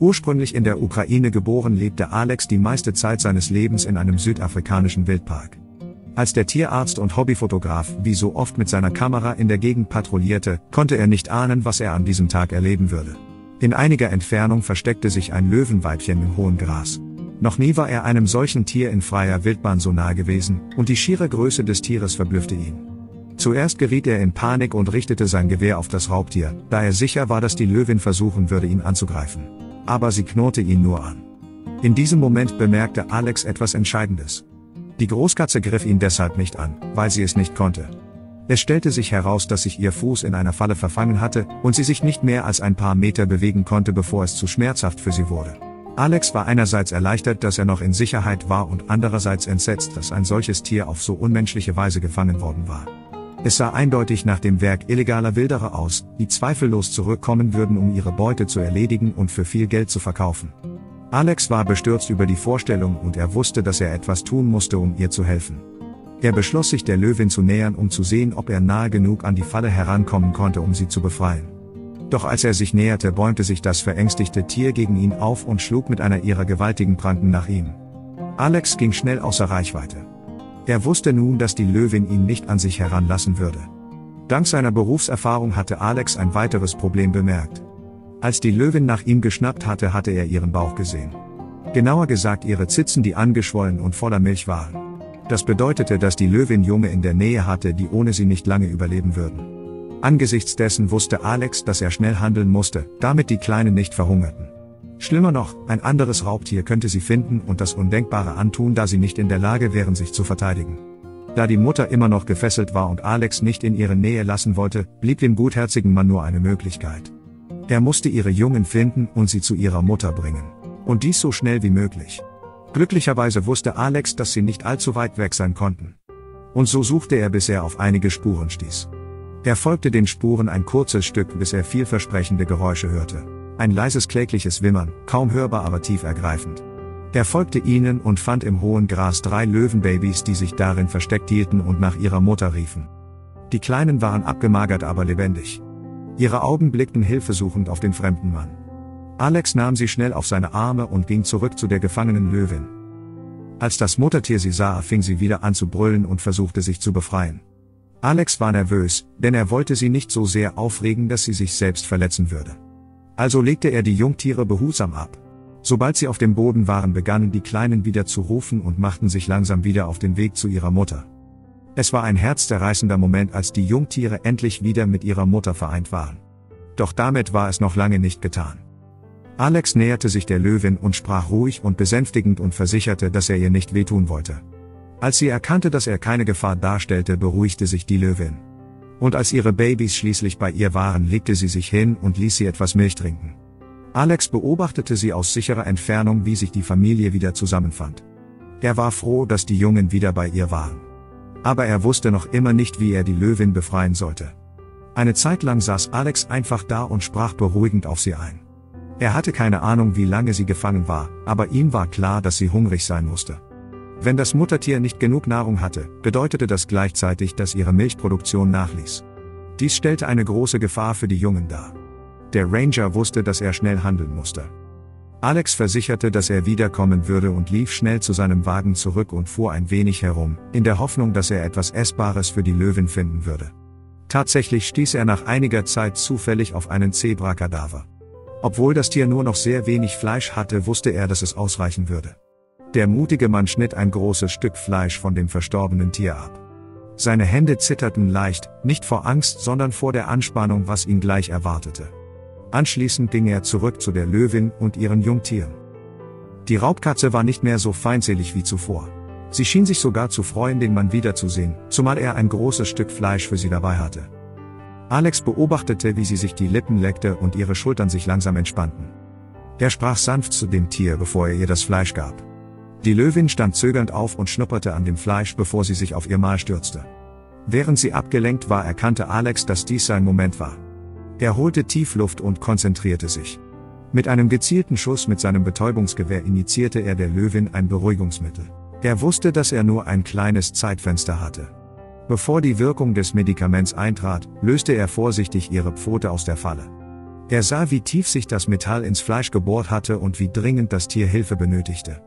Ursprünglich in der Ukraine geboren, lebte Alex die meiste Zeit seines Lebens in einem südafrikanischen Wildpark. Als der Tierarzt und Hobbyfotograf wie so oft mit seiner Kamera in der Gegend patrouillierte, konnte er nicht ahnen, was er an diesem Tag erleben würde. In einiger Entfernung versteckte sich ein Löwenweibchen im hohen Gras. Noch nie war er einem solchen Tier in freier Wildbahn so nahe gewesen, und die schiere Größe des Tieres verblüffte ihn. Zuerst geriet er in Panik und richtete sein Gewehr auf das Raubtier, da er sicher war, dass die Löwin versuchen würde, ihn anzugreifen. Aber sie knurrte ihn nur an. In diesem Moment bemerkte Alex etwas Entscheidendes. Die Großkatze griff ihn deshalb nicht an, weil sie es nicht konnte. Es stellte sich heraus, dass sich ihr Fuß in einer Falle verfangen hatte und sie sich nicht mehr als ein paar Meter bewegen konnte, bevor es zu schmerzhaft für sie wurde. Alex war einerseits erleichtert, dass er noch in Sicherheit war, und andererseits entsetzt, dass ein solches Tier auf so unmenschliche Weise gefangen worden war. Es sah eindeutig nach dem Werk illegaler Wilderer aus, die zweifellos zurückkommen würden, um ihre Beute zu erledigen und für viel Geld zu verkaufen. Alex war bestürzt über die Vorstellung, und er wusste, dass er etwas tun musste, um ihr zu helfen. Er beschloss, sich der Löwin zu nähern, um zu sehen, ob er nahe genug an die Falle herankommen konnte, um sie zu befreien. Doch als er sich näherte, bäumte sich das verängstigte Tier gegen ihn auf und schlug mit einer ihrer gewaltigen Pranken nach ihm. Alex ging schnell außer Reichweite. Er wusste nun, dass die Löwin ihn nicht an sich heranlassen würde. Dank seiner Berufserfahrung hatte Alex ein weiteres Problem bemerkt. Als die Löwin nach ihm geschnappt hatte, hatte er ihren Bauch gesehen. Genauer gesagt ihre Zitzen, die angeschwollen und voller Milch waren. Das bedeutete, dass die Löwin Junge in der Nähe hatte, die ohne sie nicht lange überleben würden. Angesichts dessen wusste Alex, dass er schnell handeln musste, damit die Kleinen nicht verhungerten. Schlimmer noch, ein anderes Raubtier könnte sie finden und das Undenkbare antun, da sie nicht in der Lage wären, sich zu verteidigen. Da die Mutter immer noch gefesselt war und Alex nicht in ihre Nähe lassen wollte, blieb dem gutherzigen Mann nur eine Möglichkeit. Er musste ihre Jungen finden und sie zu ihrer Mutter bringen. Und dies so schnell wie möglich. Glücklicherweise wusste Alex, dass sie nicht allzu weit weg sein konnten. Und so suchte er, bis er auf einige Spuren stieß. Er folgte den Spuren ein kurzes Stück, bis er vielversprechende Geräusche hörte. Ein leises klägliches Wimmern, kaum hörbar, aber tief ergreifend. Er folgte ihnen und fand im hohen Gras 3 Löwenbabys, die sich darin versteckt hielten und nach ihrer Mutter riefen. Die Kleinen waren abgemagert, aber lebendig. Ihre Augen blickten hilfesuchend auf den fremden Mann. Alex nahm sie schnell auf seine Arme und ging zurück zu der gefangenen Löwin. Als das Muttertier sie sah, fing sie wieder an zu brüllen und versuchte sich zu befreien. Alex war nervös, denn er wollte sie nicht so sehr aufregen, dass sie sich selbst verletzen würde. Also legte er die Jungtiere behutsam ab. Sobald sie auf dem Boden waren, begannen die Kleinen wieder zu rufen und machten sich langsam wieder auf den Weg zu ihrer Mutter. Es war ein herzzerreißender Moment, als die Jungtiere endlich wieder mit ihrer Mutter vereint waren. Doch damit war es noch lange nicht getan. Alex näherte sich der Löwin und sprach ruhig und besänftigend und versicherte, dass er ihr nicht wehtun wollte. Als sie erkannte, dass er keine Gefahr darstellte, beruhigte sich die Löwin. Und als ihre Babys schließlich bei ihr waren, legte sie sich hin und ließ sie etwas Milch trinken. Alex beobachtete sie aus sicherer Entfernung, wie sich die Familie wieder zusammenfand. Er war froh, dass die Jungen wieder bei ihr waren. Aber er wusste noch immer nicht, wie er die Löwin befreien sollte. Eine Zeit lang saß Alex einfach da und sprach beruhigend auf sie ein. Er hatte keine Ahnung, wie lange sie gefangen war, aber ihm war klar, dass sie hungrig sein musste. Wenn das Muttertier nicht genug Nahrung hatte, bedeutete das gleichzeitig, dass ihre Milchproduktion nachließ. Dies stellte eine große Gefahr für die Jungen dar. Der Ranger wusste, dass er schnell handeln musste. Alex versicherte, dass er wiederkommen würde und lief schnell zu seinem Wagen zurück und fuhr ein wenig herum, in der Hoffnung, dass er etwas Essbares für die Löwin finden würde. Tatsächlich stieß er nach einiger Zeit zufällig auf einen Zebrakadaver. Obwohl das Tier nur noch sehr wenig Fleisch hatte, wusste er, dass es ausreichen würde. Der mutige Mann schnitt ein großes Stück Fleisch von dem verstorbenen Tier ab. Seine Hände zitterten leicht, nicht vor Angst, sondern vor der Anspannung, was ihn gleich erwartete. Anschließend ging er zurück zu der Löwin und ihren Jungtieren. Die Raubkatze war nicht mehr so feindselig wie zuvor. Sie schien sich sogar zu freuen, den Mann wiederzusehen, zumal er ein großes Stück Fleisch für sie dabei hatte. Alex beobachtete, wie sie sich die Lippen leckte und ihre Schultern sich langsam entspannten. Er sprach sanft zu dem Tier, bevor er ihr das Fleisch gab. Die Löwin stand zögernd auf und schnupperte an dem Fleisch, bevor sie sich auf ihr Mahl stürzte. Während sie abgelenkt war, erkannte Alex, dass dies sein Moment war. Er holte tief Luft und konzentrierte sich. Mit einem gezielten Schuss mit seinem Betäubungsgewehr injizierte er der Löwin ein Beruhigungsmittel. Er wusste, dass er nur ein kleines Zeitfenster hatte. Bevor die Wirkung des Medikaments eintrat, löste er vorsichtig ihre Pfote aus der Falle. Er sah, wie tief sich das Metall ins Fleisch gebohrt hatte und wie dringend das Tier Hilfe benötigte.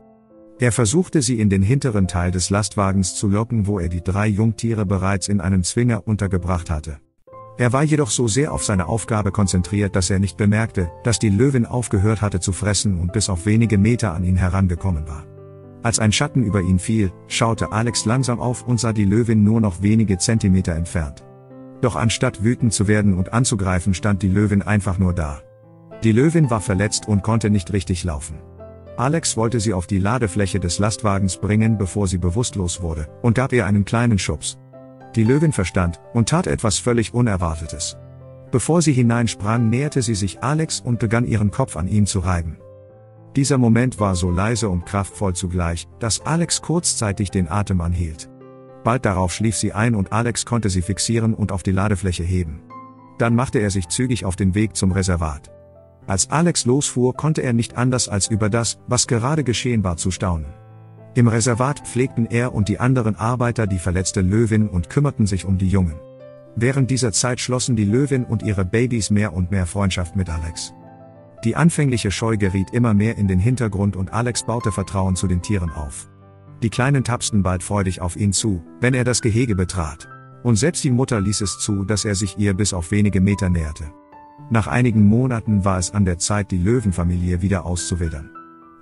Er versuchte, sie in den hinteren Teil des Lastwagens zu locken, wo er die 3 Jungtiere bereits in einem Zwinger untergebracht hatte. Er war jedoch so sehr auf seine Aufgabe konzentriert, dass er nicht bemerkte, dass die Löwin aufgehört hatte zu fressen und bis auf wenige Meter an ihn herangekommen war. Als ein Schatten über ihn fiel, schaute Alex langsam auf und sah die Löwin nur noch wenige Zentimeter entfernt. Doch anstatt wütend zu werden und anzugreifen, stand die Löwin einfach nur da. Die Löwin war verletzt und konnte nicht richtig laufen. Alex wollte sie auf die Ladefläche des Lastwagens bringen, bevor sie bewusstlos wurde, und gab ihr einen kleinen Schubs. Die Löwin verstand und tat etwas völlig Unerwartetes. Bevor sie hineinsprang, näherte sie sich Alex und begann ihren Kopf an ihm zu reiben. Dieser Moment war so leise und kraftvoll zugleich, dass Alex kurzzeitig den Atem anhielt. Bald darauf schlief sie ein und Alex konnte sie fixieren und auf die Ladefläche heben. Dann machte er sich zügig auf den Weg zum Reservat. Als Alex losfuhr, konnte er nicht anders als über das, was gerade geschehen war, zu staunen. Im Reservat pflegten er und die anderen Arbeiter die verletzte Löwin und kümmerten sich um die Jungen. Während dieser Zeit schlossen die Löwin und ihre Babys mehr und mehr Freundschaft mit Alex. Die anfängliche Scheu geriet immer mehr in den Hintergrund und Alex baute Vertrauen zu den Tieren auf. Die Kleinen tapsten bald freudig auf ihn zu, wenn er das Gehege betrat. Und selbst die Mutter ließ es zu, dass er sich ihr bis auf wenige Meter näherte. Nach einigen Monaten war es an der Zeit, die Löwenfamilie wieder auszuwildern.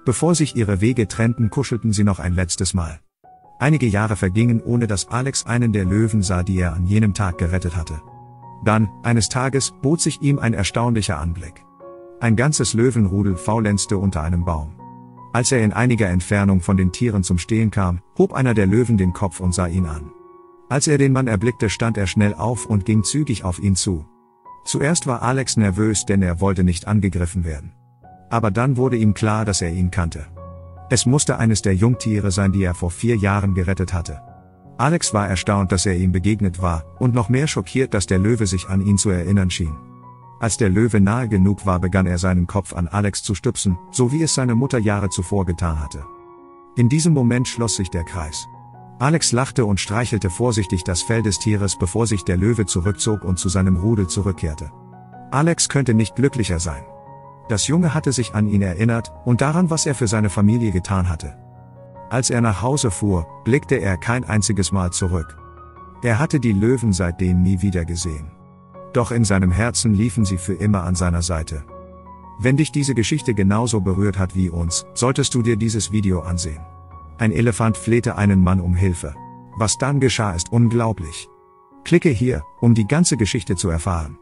Bevor sich ihre Wege trennten, kuschelten sie noch ein letztes Mal. Einige Jahre vergingen, ohne dass Alex einen der Löwen sah, die er an jenem Tag gerettet hatte. Dann, eines Tages, bot sich ihm ein erstaunlicher Anblick. Ein ganzes Löwenrudel faulenzte unter einem Baum. Als er in einiger Entfernung von den Tieren zum Stehen kam, hob einer der Löwen den Kopf und sah ihn an. Als er den Mann erblickte, stand er schnell auf und ging zügig auf ihn zu. Zuerst war Alex nervös, denn er wollte nicht angegriffen werden. Aber dann wurde ihm klar, dass er ihn kannte. Es musste eines der Jungtiere sein, die er vor 4 Jahren gerettet hatte. Alex war erstaunt, dass er ihm begegnet war, und noch mehr schockiert, dass der Löwe sich an ihn zu erinnern schien. Als der Löwe nahe genug war, begann er seinen Kopf an Alex zu stüpsen, so wie es seine Mutter Jahre zuvor getan hatte. In diesem Moment schloss sich der Kreis. Alex lachte und streichelte vorsichtig das Fell des Tieres, bevor sich der Löwe zurückzog und zu seinem Rudel zurückkehrte. Alex könnte nicht glücklicher sein. Das Junge hatte sich an ihn erinnert und daran, was er für seine Familie getan hatte. Als er nach Hause fuhr, blickte er kein einziges Mal zurück. Er hatte die Löwen seitdem nie wieder gesehen. Doch in seinem Herzen liefen sie für immer an seiner Seite. Wenn dich diese Geschichte genauso berührt hat wie uns, solltest du dir dieses Video ansehen. Ein Elefant flehte einen Mann um Hilfe. Was dann geschah, ist unglaublich. Klicke hier, um die ganze Geschichte zu erfahren.